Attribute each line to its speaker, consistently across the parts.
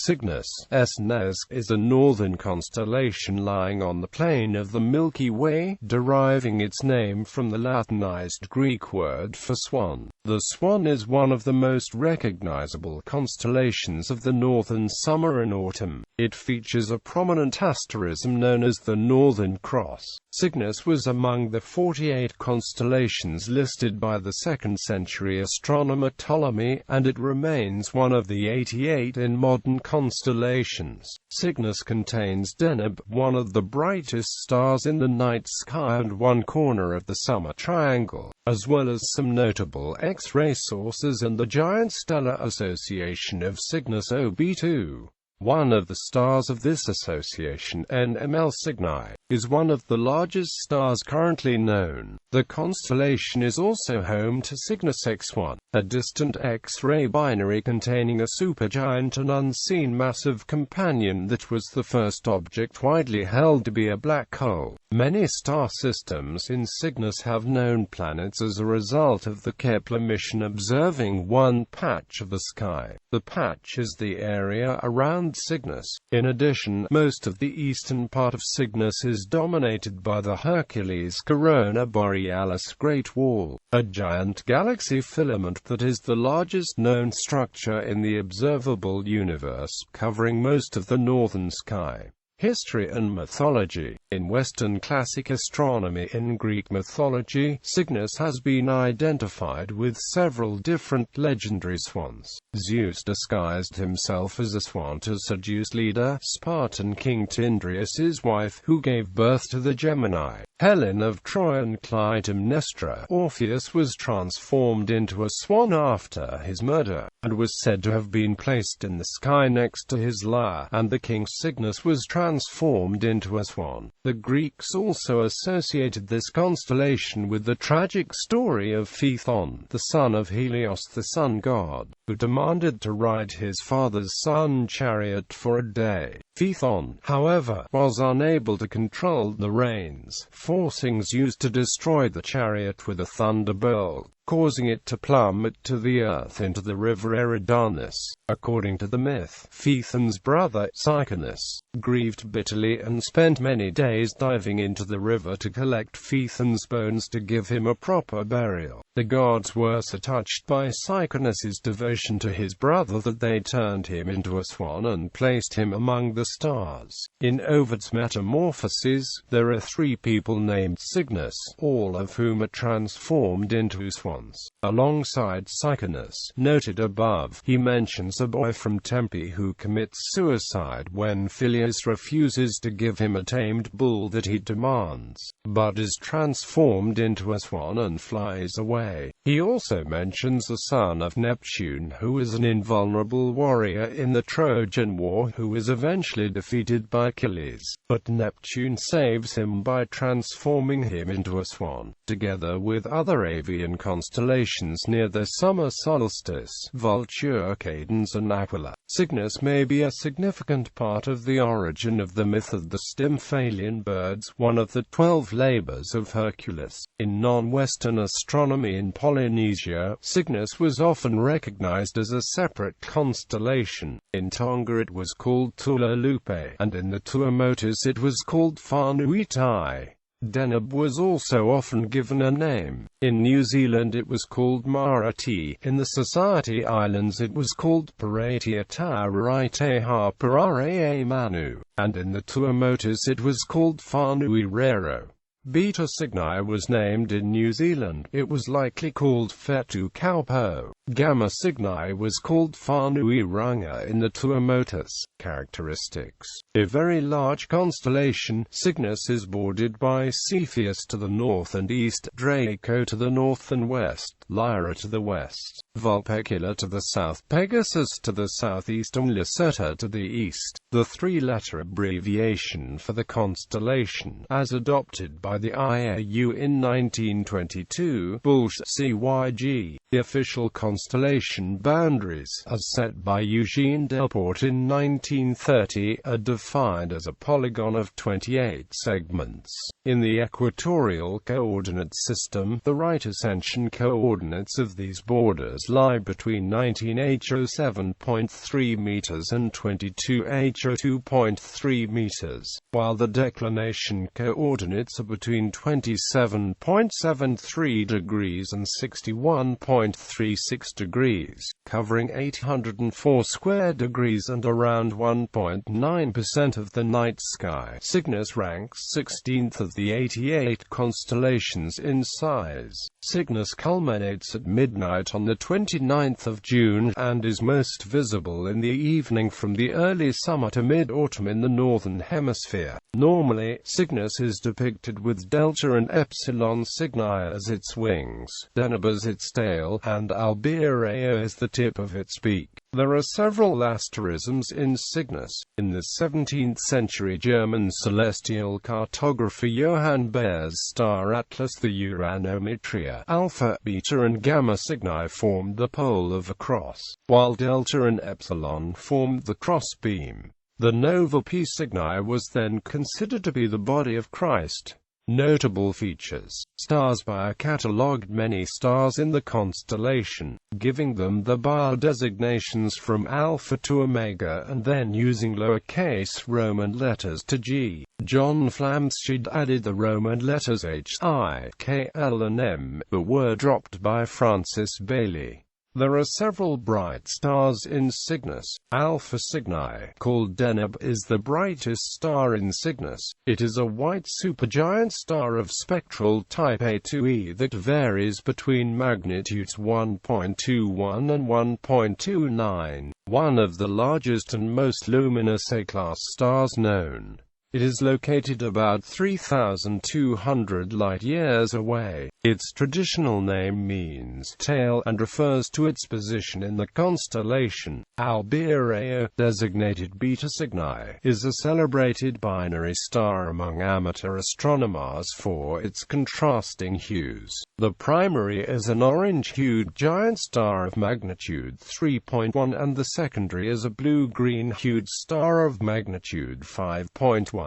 Speaker 1: Cygnus ʻsɪɡnəs is a northern constellation lying on the plane of the Milky Way, deriving its name from the Latinized Greek word for swan. The swan is one of the most recognizable constellations of the northern summer and autumn. It features a prominent asterism known as the Northern Cross. Cygnus was among the 48 constellations listed by the 2nd century astronomer Ptolemy, and it remains one of the 88 in modern constellations. Cygnus contains Deneb, one of the brightest stars in the night sky and one corner of the summer triangle, as well as some notable X-ray sources and the giant stellar association of Cygnus OB2. One of the stars of this association, NML Cygni, is one of the largest stars currently known. The constellation is also home to Cygnus X1, a distant X-ray binary containing a supergiant and unseen massive companion that was the first object widely held to be a black hole. Many star systems in Cygnus have known planets as a result of the Kepler mission observing one patch of the sky. The patch is the area around Cygnus. In addition, most of the eastern part of Cygnus is dominated by the Hercules Corona Borealis Great Wall, a giant galaxy filament that is the largest known structure in the observable universe, covering most of the northern sky. History and mythology. In Western classic astronomy and Greek mythology, Cygnus has been identified with several different legendary swans. Zeus disguised himself as a swan to seduce leader Spartan king Tyndareus' wife, who gave birth to the Gemini. Helen of Troy and Clytemnestra. Orpheus was transformed into a swan after his murder, and was said to have been placed in the sky next to his lyre, and the king Cygnus was transformed into a swan. The Greeks also associated this constellation with the tragic story of Phaethon, the son of Helios the sun god, who demanded to ride his father's sun chariot for a day. Phaethon, however, was unable to control the reins, forcing Zeus to destroy the chariot with a thunderbolt, causing it to plummet to the earth into the river Eridanus. According to the myth, Phaethon's brother, Cygnus, grieved bitterly and spent many days diving into the river to collect Phaethon's bones to give him a proper burial. The gods were so touched by Cygnus's devotion to his brother that they turned him into a swan and placed him among the stars. In Ovid's Metamorphoses, there are 3 people named Cygnus, all of whom are transformed into swans. Alongside Cygnus, noted above, he mentions a boy from Tempe who commits suicide when Phileus refuses to give him a tamed bull that he demands, but is transformed into a swan and flies away. He also mentions the son of Neptune, who is an invulnerable warrior in the Trojan War who is eventually defeated by Achilles, but Neptune saves him by transforming him into a swan. Together with other avian constellations near the summer solstice, Vulture, Cadence and Aquila, Cygnus may be a significant part of the origin of the myth of the Stymphalian birds, one of the 12 labors of Hercules. In non-Western astronomy in Polynesia, Cygnus was often recognized as a separate constellation. In Tonga it was called Tula Lupe, and in the Tuamotus it was called Whanui. Deneb was also often given a name. In New Zealand it was called Marati. In the Society Islands it was called Paratia Tauraiteha Parare Manu, and in the Tuamotus it was called Whanui Rero. Beta Cygni was named in New Zealand. It was likely called Fetu Kaupo. Gamma Cygni was called Whanui Runga in the Tuamotus. Characteristics. A very large constellation, Cygnus is bordered by Cepheus to the north and east, Draco to the north and west, Lyra to the west, Vulpecula to the south, Pegasus to the southeast and Lacerta to the east. The 3-letter abbreviation for the constellation, as adopted by the IAU in 1922, Cyg. The official constellation constellation boundaries, as set by Eugene Delporte in 1930, are defined as a polygon of 28 segments. In the equatorial coordinate system, the right ascension coordinates of these borders lie between 19h07.3 meters and 22h02.3 meters, while the declination coordinates are between 27.73 degrees and 61.36 degrees, covering 804 square degrees and around 1.9% of the night sky. Cygnus ranks 16th of the 88 constellations in size. Cygnus culminates at midnight on the 29th of June, and is most visible in the evening from the early summer to mid-autumn in the northern hemisphere. Normally, Cygnus is depicted with Delta and Epsilon Cygni as its wings, Deneb as its tail, and Albireo as the tip of its beak. There are several asterisms in Cygnus. In the 17th century German celestial cartographer Johann Bayer's star atlas, the Uranometria, Alpha, Beta and Gamma Cygni formed the pole of a cross, while Delta and Epsilon formed the crossbeam. The nova P Cygni was then considered to be the body of Christ. Notable features: stars Bayer catalogued many stars in the constellation, giving them the Bayer designations from Alpha to Omega and then using lowercase Roman letters to G. John Flamsteed added the Roman letters H, I, K, L and M, but were dropped by Francis Bailey. There are several bright stars in Cygnus. Alpha Cygni, called Deneb, is the brightest star in Cygnus. It is a white supergiant star of spectral type A2e that varies between magnitudes 1.21 and 1.29, one of the largest and most luminous A-class stars known. It is located about 3,200 light-years away. Its traditional name means tail and refers to its position in the constellation. Albireo, designated Beta Cygni, is a celebrated binary star among amateur astronomers for its contrasting hues. The primary is an orange-hued giant star of magnitude 3.1 and the secondary is a blue-green-hued star of magnitude 5.1.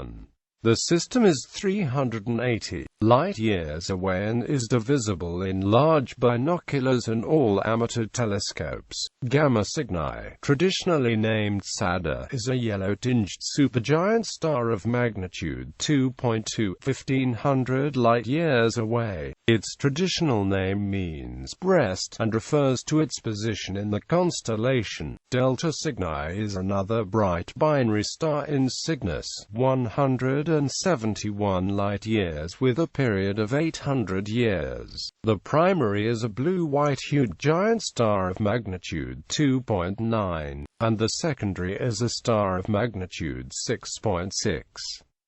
Speaker 1: The system is 380 light-years away and is divisible in large binoculars and all amateur telescopes. Gamma Cygni, traditionally named Sada, is a yellow-tinged supergiant star of magnitude 2.2, 1,500 light-years away. Its traditional name means breast and refers to its position in the constellation. Delta Cygni is another bright binary star in Cygnus, 171 light-years with a period of 800 years. The primary is a blue-white-hued giant star of magnitude 2.9, and the secondary is a star of magnitude 6.6.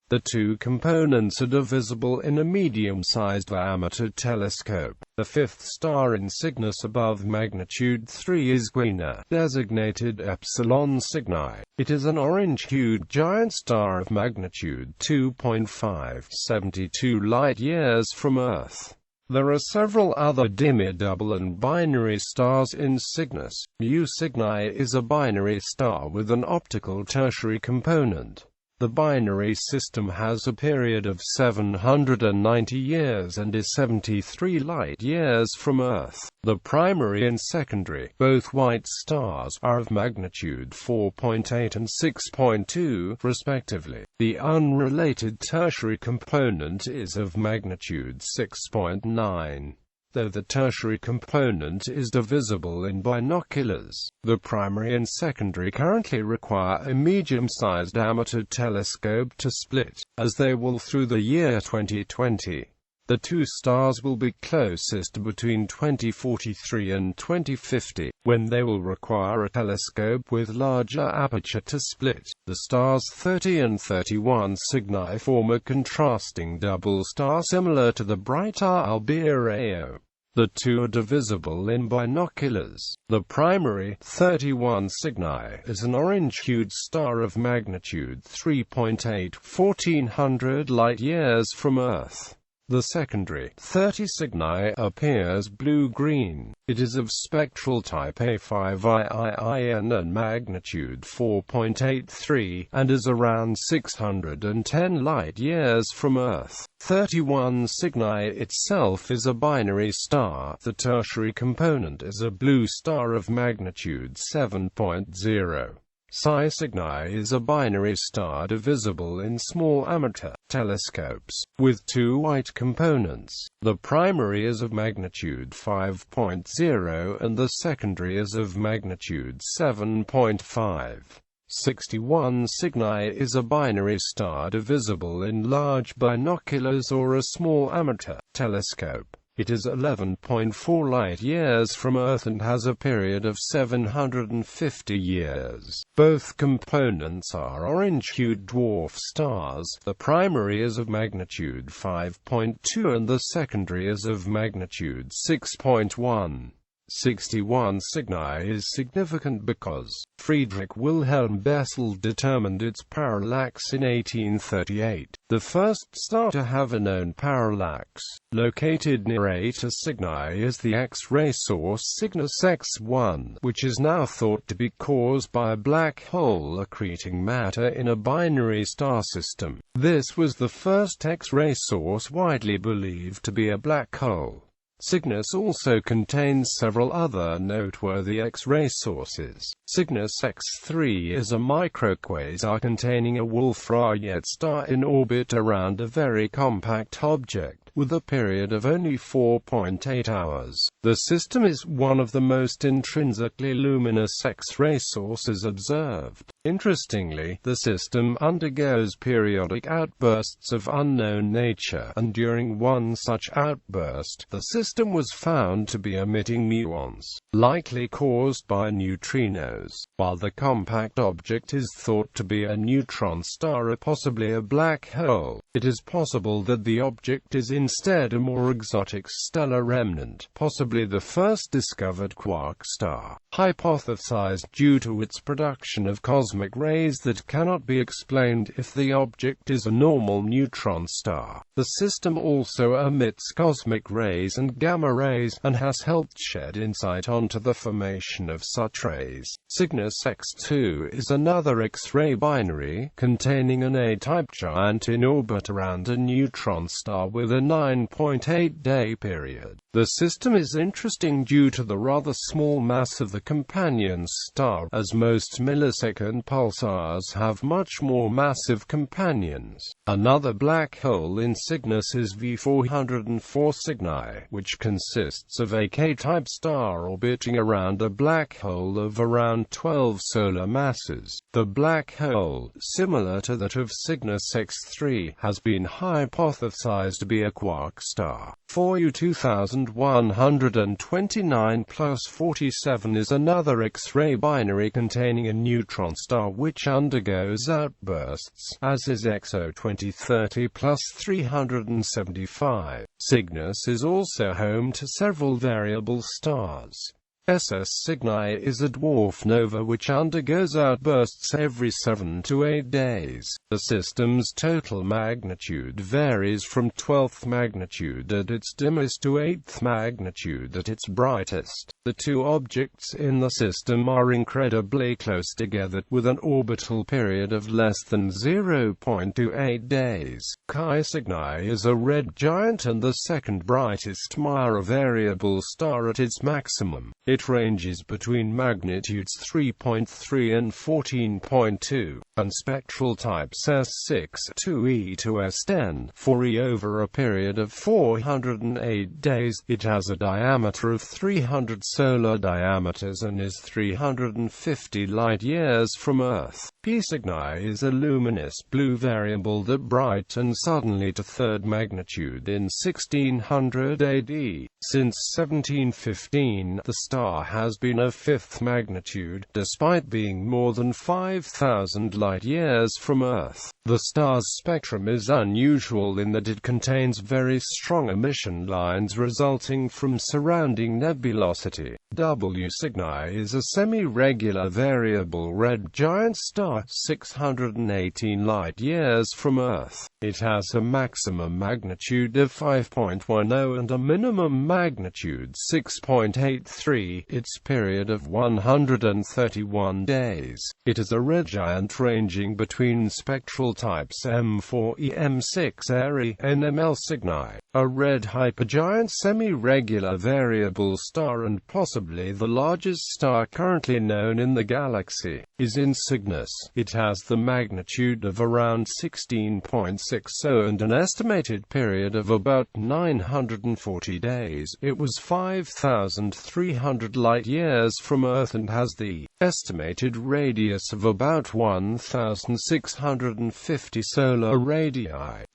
Speaker 1: The two components are divisible in a medium-sized amateur telescope. The fifth star in Cygnus above magnitude 3 is Credner, designated Epsilon Cygni. It is an orange-hued giant star of magnitude 2.5, 72 light-years from Earth. There are several other dimmer double and binary stars in Cygnus. Mu Cygni is a binary star with an optical tertiary component. The binary system has a period of 790 years and is 73 light-years from Earth. The primary and secondary, both white stars, are of magnitude 4.8 and 6.2, respectively. The unrelated tertiary component is of magnitude 6.9. Though the tertiary component is divisible in binoculars, the primary and secondary currently require a medium-sized amateur telescope to split, as they will through the year 2020. The two stars will be closest between 2043 and 2050, when they will require a telescope with larger aperture to split. The stars 30 and 31 Cygni form a contrasting double star similar to the brighter Albireo. The two are divisible in binoculars. The primary, 31 Cygni, is an orange-hued star of magnitude 3.8, 1,400 light-years from Earth. The secondary 30 Cygni appears blue-green. It is of spectral type A5II and magnitude 4.83, and is around 610 light-years from Earth. 31 Cygni itself is a binary star. The tertiary component is a blue star of magnitude 7.0. Cygni is a binary star divisible in small amateur telescopes, with two white components. The primary is of magnitude 5.0 and the secondary is of magnitude 7.5. 61 Cygni is a binary star divisible in large binoculars or a small amateur telescope. It is 11.4 light-years from Earth and has a period of 750 years. Both components are orange-hued dwarf stars. The primary is of magnitude 5.2 and the secondary is of magnitude 6.1. 61 Cygni is significant because Friedrich Wilhelm Bessel determined its parallax in 1838, the first star to have a known parallax. Located near Eta Cygni is the X-ray source Cygnus X1, which is now thought to be caused by a black hole accreting matter in a binary star system. This was the first X-ray source widely believed to be a black hole. Cygnus also contains several other noteworthy X-ray sources. Cygnus X3 is a microquasar containing a Wolf-Rayet star in orbit around a very compact object, with a period of only 4.8 hours. The system is one of the most intrinsically luminous X-ray sources observed. Interestingly, the system undergoes periodic outbursts of unknown nature, and during one such outburst, the system was found to be emitting muons, likely caused by neutrinos. While the compact object is thought to be a neutron star or possibly a black hole, it is possible that the object is instead a more exotic stellar remnant, possibly the first discovered quark star, hypothesized due to its production of cosmic rays that cannot be explained if the object is a normal neutron star. The system also emits cosmic rays and gamma rays, and has helped shed insight onto the formation of such rays. Cygnus X2 is another X-ray binary, containing an A-type giant in orbit around a neutron star with a 9.8-day period. The system is interesting due to the rather small mass of the companion star, as most millisecond pulsars have much more massive companions. Another black hole in Cygnus is V404 Cygni, which consists of a K-type star orbiting around a black hole of around 12 solar masses. The black hole, similar to that of Cygnus X3, has been hypothesized to be a quark star. 4U2129 plus 47 is another X-ray binary containing a neutron star which undergoes outbursts, as is XO2030 plus 375. Cygnus is also home to several variable stars. SS Cygni is a dwarf nova which undergoes outbursts every 7 to 8 days. The system's total magnitude varies from 12th magnitude at its dimmest to 8th magnitude at its brightest. The two objects in the system are incredibly close together, with an orbital period of less than 0.28 days. Chi Cygni is a red giant and the second brightest Mira variable star at its maximum. It ranges between magnitudes 3.3 and 14.2, and spectral types S6 to E to S10, 4E over a period of 408 days. It has a diameter of 300 solar diameters and is 350 light-years from Earth. P Cygni is a luminous blue variable that brightened suddenly to third magnitude in 1600 AD. Since 1715, the star has been of fifth magnitude, despite being more than 5,000 light-years from Earth. The star's spectrum is unusual in that it contains very strong emission lines resulting from surrounding nebulosity. W Cygni is a semi-regular variable red giant star star, 618 light-years from Earth. It has a maximum magnitude of 5.10 and a minimum magnitude 6.83, its period of 131 days. It is a red giant ranging between spectral types M4e, M6 Eri, NML Cygni, a red hypergiant semi-regular variable star and possibly the largest star currently known in the galaxy, is in Cygnus. It has the magnitude of around 16.60 and an estimated period of about 940 days. It was 5,300 light-years from Earth and has the estimated radius of about 1,650 solar radii,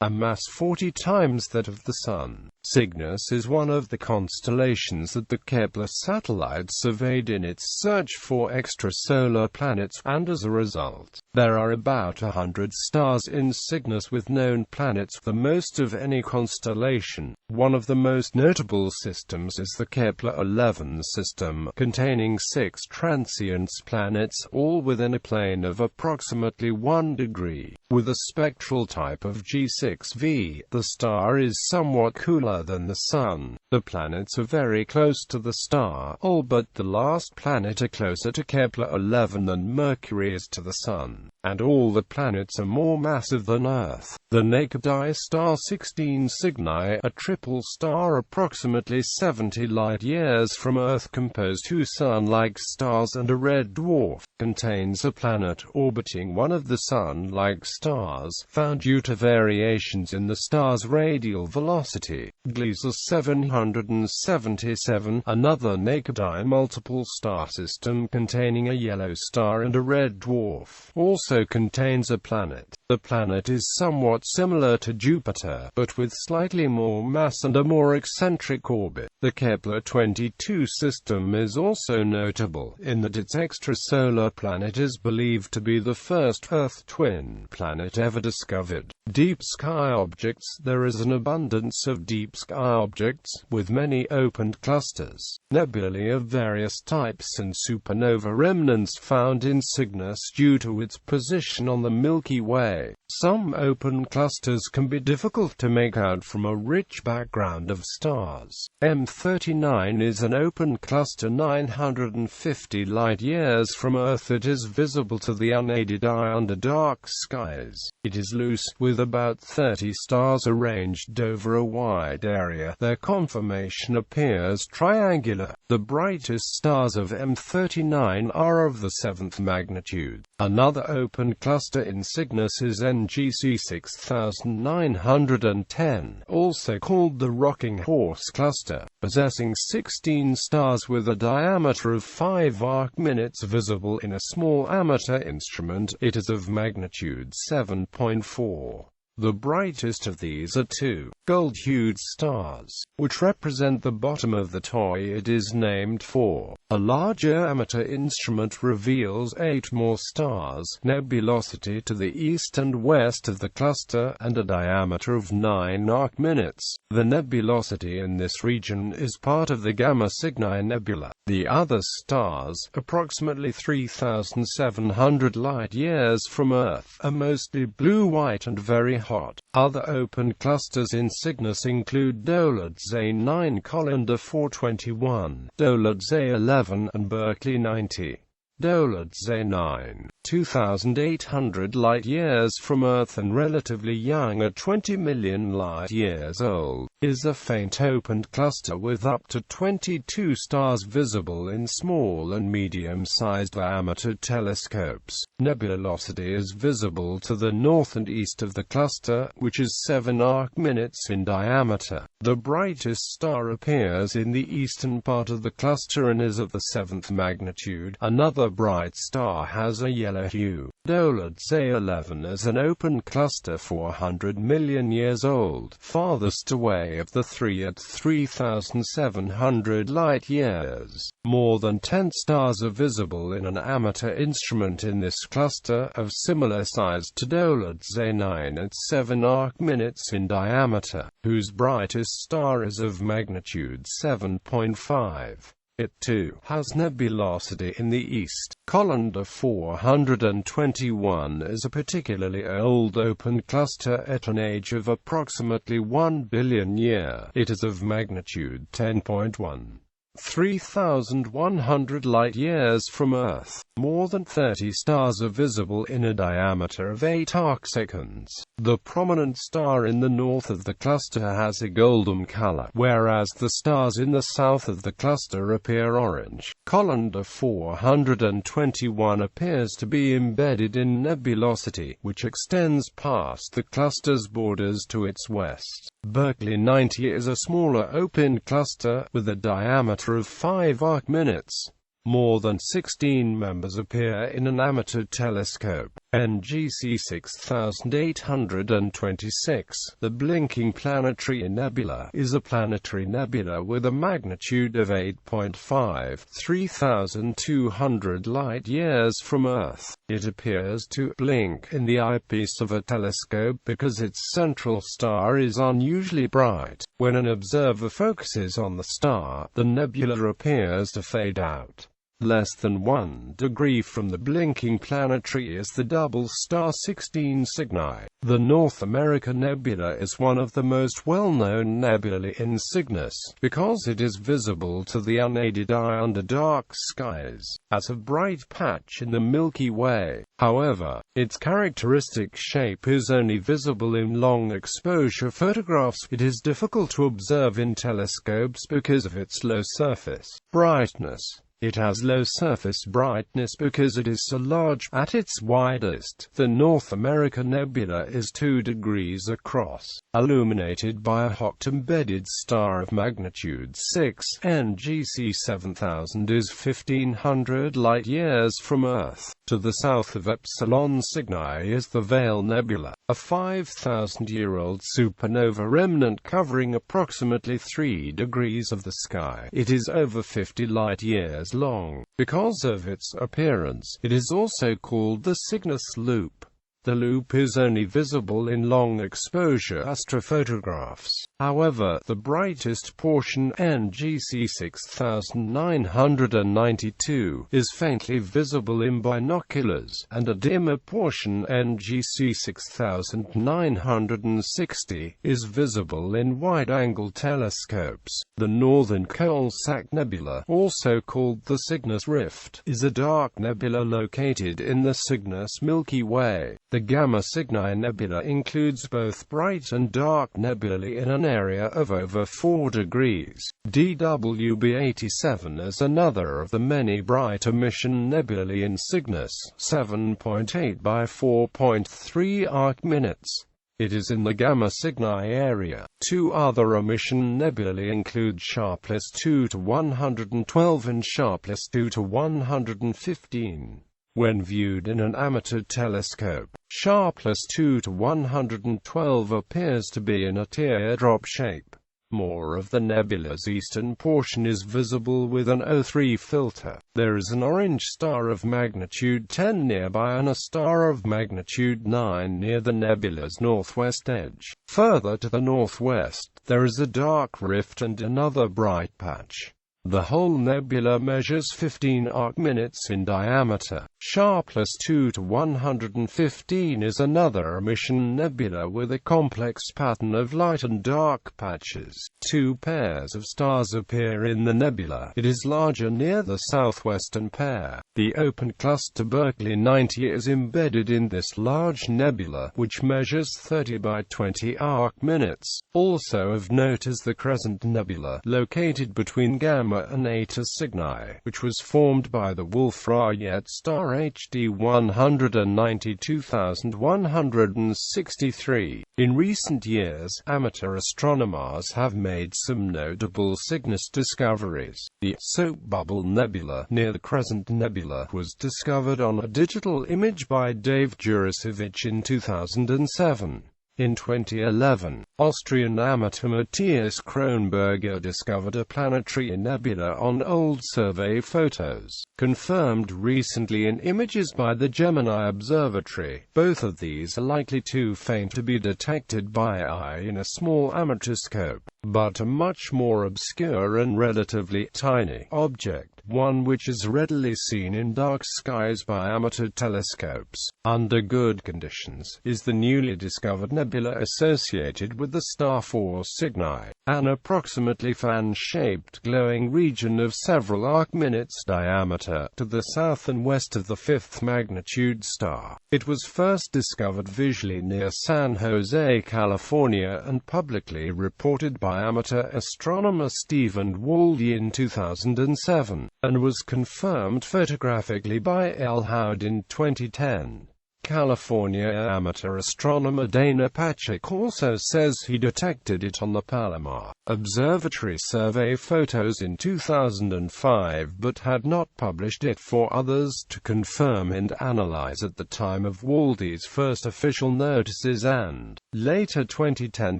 Speaker 1: a mass 40 times that of the Sun. Cygnus is one of the constellations that the Kepler satellite surveyed in its search for extrasolar planets, and as a result, there are about 100 stars in Cygnus with known planets, the most of any constellation. One of the most notable systems is the Kepler-11 system, containing 6 transient planets, all within a plane of approximately 1 degree. With a spectral type of G6V, the star is somewhat cooler than the Sun. The planets are very close to the star, all but the last planet are closer to Kepler-11 than Mercury is to the Sun, and all the planets are more massive than Earth. The naked eye star 16 Cygni, a triple star approximately 70 light-years from Earth, composed two Sun-like stars and a red dwarf, contains a planet orbiting one of the Sun-like stars, found due to variations in the star's radial velocity. Gliese 777, another naked-eye multiple star system containing a yellow star and a red dwarf, also contains a planet. The planet is somewhat similar to Jupiter, but with slightly more mass and a more eccentric orbit. The Kepler-22 system is also notable, in that its extrasolar planet is believed to be the first Earth twin planet ever discovered. Deep sky objects. There is an abundance of deep sky objects, with many opened clusters, nebulae of various types and supernova remnants found in Cygnus due to its position on the Milky Way. Some open clusters can be difficult to make out from a rich background of stars. M39 is an open cluster 950 light-years from Earth. It is visible to the unaided eye under dark skies. It is loose, with about 30 stars arranged over a wide area. Their conformation appears triangular. The brightest stars of M39 are of the 7th magnitude. Another open cluster in Cygnus is NGC 6910, also called the Rocking Horse Cluster, possessing 16 stars with a diameter of 5 arc-minutes visible in a small amateur instrument. It is of magnitude 7.4. The brightest of these are two gold-hued stars, which represent the bottom of the toy it is named for. A larger amateur instrument reveals 8 more stars, nebulosity to the east and west of the cluster, and a diameter of 9 arc-minutes. The nebulosity in this region is part of the Gamma Cygni Nebula. The other stars, approximately 3,700 light-years from Earth, are mostly blue-white and very hot. Other open clusters in Cygnus include Doladze 9, Colander 421, Doladze 11, and Berkeley 90. Doladze 9, 2,800 light-years from Earth and relatively young at 20 million light-years old, is a faint opened cluster with up to 22 stars visible in small and medium-sized diameter telescopes. Nebulosity is visible to the north and east of the cluster, which is 7 arc-minutes in diameter. The brightest star appears in the eastern part of the cluster and is of the 7th magnitude. Another bright star has a yellow hue. Doladze 11 is an open cluster 400 million years old, farthest away of the three at 3,700 light-years. More than 10 stars are visible in an amateur instrument in this cluster, of similar size to Doladze 9 at 7 arc-minutes in diameter, whose brightest star is of magnitude 7.5. It too has nebulosity in the east. Colander 421 is a particularly old open cluster at an age of approximately 1 billion years. It is of magnitude 10.1. 3,100 light-years from Earth. More than 30 stars are visible in a diameter of 8 arcseconds. The prominent star in the north of the cluster has a golden color, whereas the stars in the south of the cluster appear orange. Colander 421 appears to be embedded in nebulosity, which extends past the cluster's borders to its west. Berkeley 90 is a smaller open cluster, with a diameter of 5 arc-minutes. More than 16 members appear in an amateur telescope. NGC 6826. The blinking Planetary Nebula is a planetary nebula with a magnitude of 8.5, 3,200 light-years from Earth. It appears to blink in the eyepiece of a telescope because its central star is unusually bright. When an observer focuses on the star, the nebula appears to fade out. Less than 1 degree from the blinking planetary is the double star 16 Cygni. The North America Nebula is one of the most well-known nebulae in Cygnus, because it is visible to the unaided eye under dark skies, as a bright patch in the Milky Way. However, its characteristic shape is only visible in long-exposure photographs. It is difficult to observe in telescopes because of its low surface brightness. It has low surface brightness because it is so large. At its widest, the North America Nebula is 2 degrees across, illuminated by a hot embedded star of magnitude 6. NGC 7000 is 1,500 light-years from Earth. To the south of Epsilon Cygni is the Veil Nebula, a 5,000-year-old supernova remnant covering approximately 3 degrees of the sky. It is over 50 light-years long. Because of its appearance, it is also called the Cygnus Loop. The loop is only visible in long-exposure astrophotographs. However, the brightest portion, NGC 6992, is faintly visible in binoculars, and a dimmer portion, NGC 6960, is visible in wide-angle telescopes. The Northern Cal Sac Nebula, also called the Cygnus Rift, is a dark nebula located in the Cygnus Milky Way. The Gamma Cygni Nebula includes both bright and dark nebulae in an area of over 4 degrees. DWB87 is another of the many bright emission nebulae in Cygnus, 7.8 by 4.3 arc-minutes. It is in the Gamma Cygni area. 2 other emission nebulae include Sharpless 2 to 112 and Sharpless 2 to 115. When viewed in an amateur telescope, Sharpless 2 to 112 appears to be in a teardrop shape. More of the nebula's eastern portion is visible with an O3 filter. There is an orange star of magnitude 10 nearby and a star of magnitude 9 near the nebula's northwest edge. Further to the northwest, there is a dark rift and another bright patch. The whole nebula measures 15 arc-minutes in diameter. Sharpless 2 to 115 is another emission nebula with a complex pattern of light and dark patches. 2 pairs of stars appear in the nebula. It is larger near the southwestern pair. The open cluster Berkeley 90 is embedded in this large nebula, which measures 30 by 20 arc-minutes. Also of note is the Crescent Nebula, located between Gamma and Eta Cygni, which was formed by the Wolf-Rayet star HD 192,163. In recent years, amateur astronomers have made some notable Cygnus discoveries. The Soap Bubble Nebula near the Crescent Nebula was discovered on a digital image by Dave Jurasevich in 2007. In 2011, Austrian amateur Matthias Kronberger discovered a planetary nebula on old survey photos, confirmed recently in images by the Gemini Observatory. Both of these are likely too faint to be detected by eye in a small amateurscope, but a much more obscure and relatively tiny object, one which is readily seen in dark skies by amateur telescopes, under good conditions, is the newly discovered nebula associated with the star Cygni, an approximately fan-shaped glowing region of several arc-minutes diameter, to the south and west of the fifth magnitude star. It was first discovered visually near San Jose, California, and publicly reported by amateur astronomer Stephen Waldie in 2007, and was confirmed photographically by L. Howard in 2010. California amateur astronomer Dana Patrick also says he detected it on the Palomar Observatory survey photos in 2005 but had not published it for others to confirm and analyze at the time of Waldie's first official notices and later 2010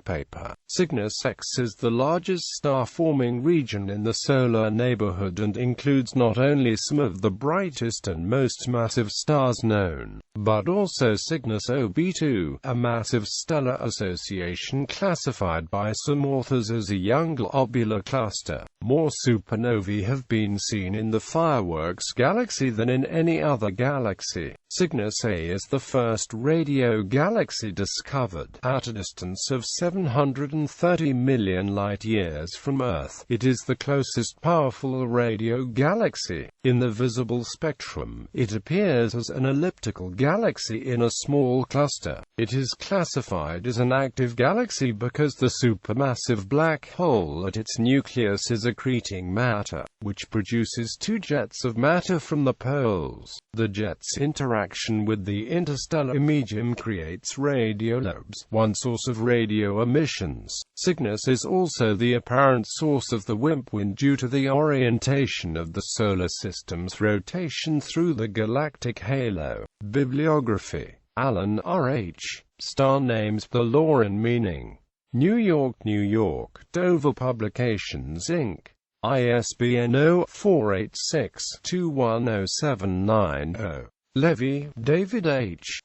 Speaker 1: paper. Cygnus X is the largest star-forming region in the solar neighborhood and includes not only some of the brightest and most massive stars known, but also Cygnus OB2, a massive stellar association classified by some authors as a young globular cluster. More supernovae have been seen in the Fireworks Galaxy than in any other galaxy. Cygnus A is the first radio galaxy discovered, at a distance of 730 million light-years from Earth. It is the closest powerful radio galaxy. In the visible spectrum, it appears as an elliptical galaxy in a small cluster. It is classified as an active galaxy because the supermassive black hole at its nucleus is accreting matter, which produces two jets of matter from the poles. The jets' interaction with the interstellar medium creates radiolobes, one source of radio emissions. Cygnus is also the apparent source of the WIMP wind due to the orientation of the solar system's rotation through the galactic halo. Bibliography: Alan R. H. Star Names, The Law and Meaning. New York, New York, Dover Publications, Inc. ISBN 0-486-210790. Levy, David H.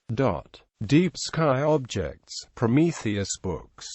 Speaker 1: Deep Sky Objects, Prometheus Books.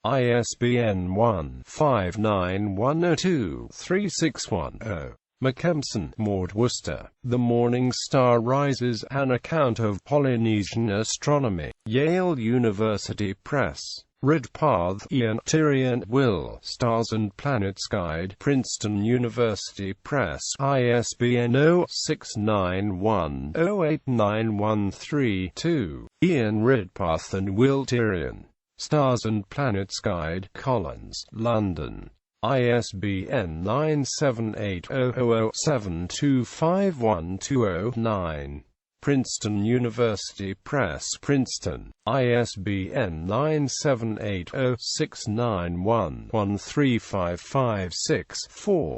Speaker 1: ISBN 1-59102-3610. McKempson, Maud Worcester. The Morning Star Rises, An Account of Polynesian Astronomy. Yale University Press. Redpath, Ian, Tyrion, Will. Stars and Planets Guide. Princeton University Press. ISBN 0-691-08913-2. Ian Redpath and Will Tyrion. Stars and Planets Guide. Collins, London. ISBN 978-0007251209. Princeton University Press, Princeton. ISBN 978-0-691-13556-4.